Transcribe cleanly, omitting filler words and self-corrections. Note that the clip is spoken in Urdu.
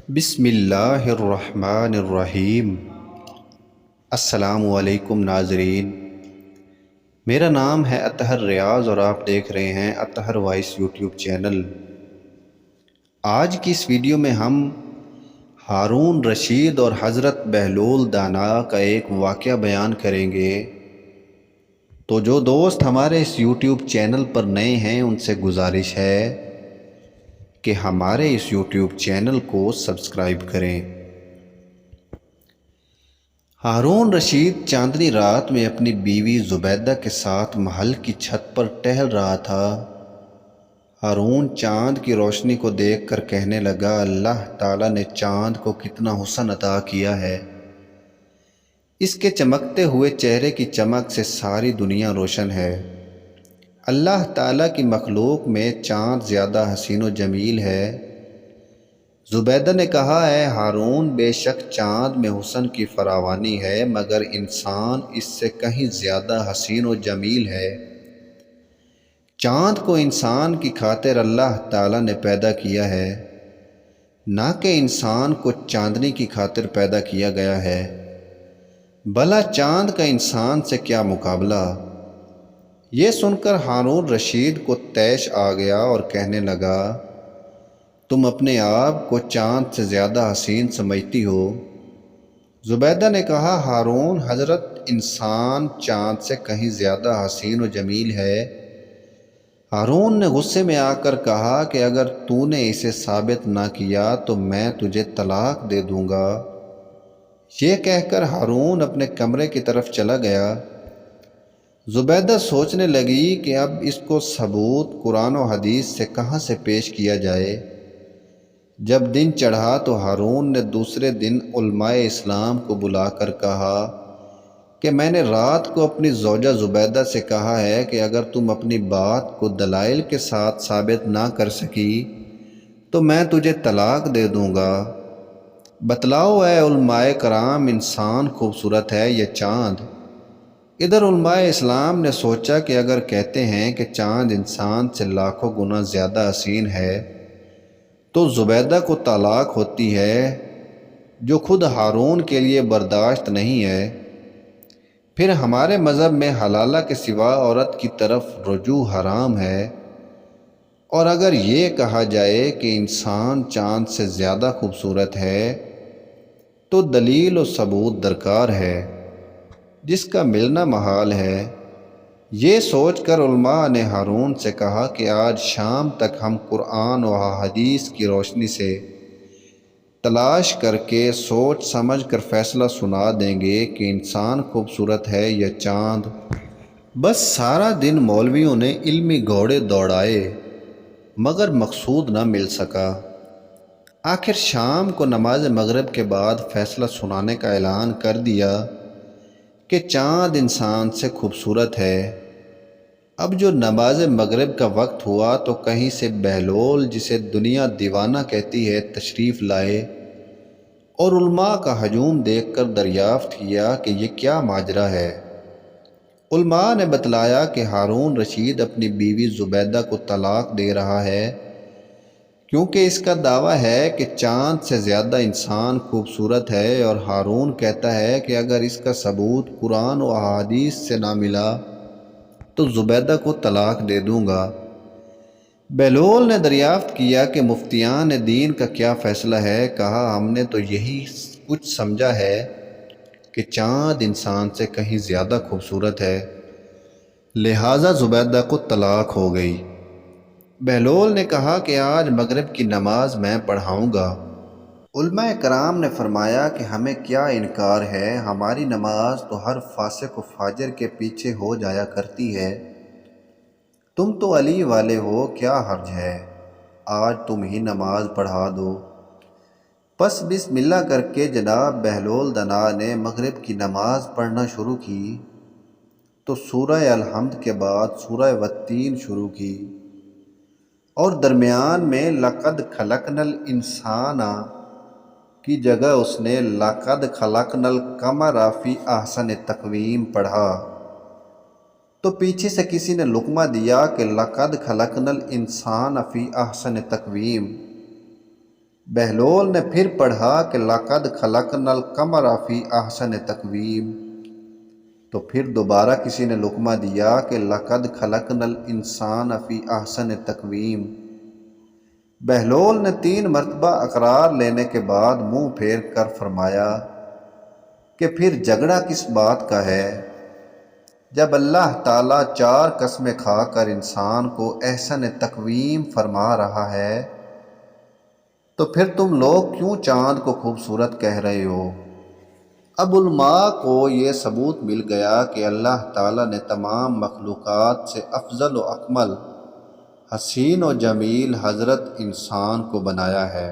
بسم اللہ الرحمن الرحیم۔ السلام علیکم ناظرین، میرا نام ہے اطہر ریاض اور آپ دیکھ رہے ہیں اطہر وائس یوٹیوب چینل۔ آج کی اس ویڈیو میں ہم ہارون رشید اور حضرت بہلول دانا کا ایک واقعہ بیان کریں گے۔ تو جو دوست ہمارے اس یوٹیوب چینل پر نئے ہیں ان سے گزارش ہے کہ ہمارے اس یوٹیوب چینل کو سبسکرائب کریں۔ ہارون رشید چاندنی رات میں اپنی بیوی زبیدہ کے ساتھ محل کی چھت پر ٹہل رہا تھا۔ ہارون چاند کی روشنی کو دیکھ کر کہنے لگا، اللہ تعالیٰ نے چاند کو کتنا حسن عطا کیا ہے، اس کے چمکتے ہوئے چہرے کی چمک سے ساری دنیا روشن ہے۔ اللہ تعالیٰ کی مخلوق میں چاند زیادہ حسین و جمیل ہے۔ زبیدہ نے کہا، اے ہارون، بے شک چاند میں حسن کی فراوانی ہے، مگر انسان اس سے کہیں زیادہ حسین و جمیل ہے۔ چاند کو انسان کی خاطر اللہ تعالیٰ نے پیدا کیا ہے، نہ کہ انسان کو چاندنی کی خاطر پیدا کیا گیا ہے۔ بھلا چاند کا انسان سے کیا مقابلہ؟ یہ سن کر ہارون رشید کو طیش آ گیا اور کہنے لگا، تم اپنے آپ کو چاند سے زیادہ حسین سمجھتی ہو۔ زبیدہ نے کہا، ہارون حضرت، انسان چاند سے کہیں زیادہ حسین و جمیل ہے۔ ہارون نے غصے میں آ کر کہا کہ اگر تو نے اسے ثابت نہ کیا تو میں تجھے طلاق دے دوں گا۔ یہ کہہ کر ہارون اپنے کمرے کی طرف چلا گیا۔ زبیدہ سوچنے لگی کہ اب اس کو ثبوت قرآن و حدیث سے کہاں سے پیش کیا جائے۔ جب دن چڑھا تو ہارون نے دوسرے دن علماء اسلام کو بلا کر کہا کہ میں نے رات کو اپنی زوجہ زبیدہ سے کہا ہے کہ اگر تم اپنی بات کو دلائل کے ساتھ ثابت نہ کر سکی تو میں تجھے طلاق دے دوں گا۔ بتلاؤ اے علماء کرام، انسان خوبصورت ہے یا چاند؟ ادھر علماء اسلام نے سوچا کہ اگر کہتے ہیں کہ چاند انسان سے لاکھوں گنا زیادہ حسین ہے تو زبیدہ کو طلاق ہوتی ہے، جو خود ہارون کے لیے برداشت نہیں ہے۔ پھر ہمارے مذہب میں حلالہ کے سوا عورت کی طرف رجوع حرام ہے، اور اگر یہ کہا جائے کہ انسان چاند سے زیادہ خوبصورت ہے تو دلیل و ثبوت درکار ہے، جس کا ملنا محال ہے۔ یہ سوچ کر علماء نے ہارون سے کہا کہ آج شام تک ہم قرآن و حدیث کی روشنی سے تلاش کر کے سوچ سمجھ کر فیصلہ سنا دیں گے کہ انسان خوبصورت ہے یا چاند۔ بس سارا دن مولویوں نے علمی گھوڑے دوڑائے مگر مقصود نہ مل سکا۔ آخر شام کو نماز مغرب کے بعد فیصلہ سنانے کا اعلان کر دیا کہ چاند انسان سے خوبصورت ہے۔ اب جو نماز مغرب کا وقت ہوا تو کہیں سے بہلول، جسے دنیا دیوانہ کہتی ہے، تشریف لائے اور علماء کا ہجوم دیکھ کر دریافت کیا کہ یہ کیا ماجرا ہے۔ علماء نے بتلایا کہ ہارون رشید اپنی بیوی زبیدہ کو طلاق دے رہا ہے، کیونکہ اس کا دعویٰ ہے کہ چاند سے زیادہ انسان خوبصورت ہے، اور ہارون کہتا ہے کہ اگر اس کا ثبوت قرآن و احادیث سے نہ ملا تو زبیدہ کو طلاق دے دوں گا۔ بہلول نے دریافت کیا کہ مفتیان دین کا کیا فیصلہ ہے۔ کہا، ہم نے تو یہی کچھ سمجھا ہے کہ چاند انسان سے کہیں زیادہ خوبصورت ہے، لہٰذا زبیدہ کو طلاق ہو گئی۔ بہلول نے کہا کہ آج مغرب کی نماز میں پڑھاؤں گا۔ علماء کرام نے فرمایا کہ ہمیں کیا انکار ہے، ہماری نماز تو ہر فاسق و فاجر کے پیچھے ہو جایا کرتی ہے، تم تو علی والے ہو، کیا حرج ہے، آج تم ہی نماز پڑھا دو۔ پس بسم اللہ کر کے جناب بہلول دانا نے مغرب کی نماز پڑھنا شروع کی تو سورہ الحمد کے بعد سورہ والتین شروع کی، اور درمیان میں لقد خلقنا الانسان کی جگہ اس نے لقد خلقنا القمر فی احسن تقویم پڑھا، تو پیچھے سے کسی نے لقمہ دیا کہ لقد خلقنا الانسان فی احسن تقویم۔ بہلول نے پھر پڑھا کہ لقد خلقنا القمر فی احسن تقویم، تو پھر دوبارہ کسی نے لقمہ دیا کہ لقد خلقنا الانسان فی احسن تقویم۔ بہلول نے 3 مرتبہ اقرار لینے کے بعد منہ پھیر کر فرمایا کہ پھر جھگڑا کس بات کا ہے؟ جب اللہ تعالیٰ 4 قسمیں کھا کر انسان کو احسن تقویم فرما رہا ہے تو پھر تم لوگ کیوں چاند کو خوبصورت کہہ رہے ہو؟ اب علماء کو یہ ثبوت مل گیا کہ اللہ تعالیٰ نے تمام مخلوقات سے افضل و اکمل، حسین و جمیل حضرت انسان کو بنایا ہے۔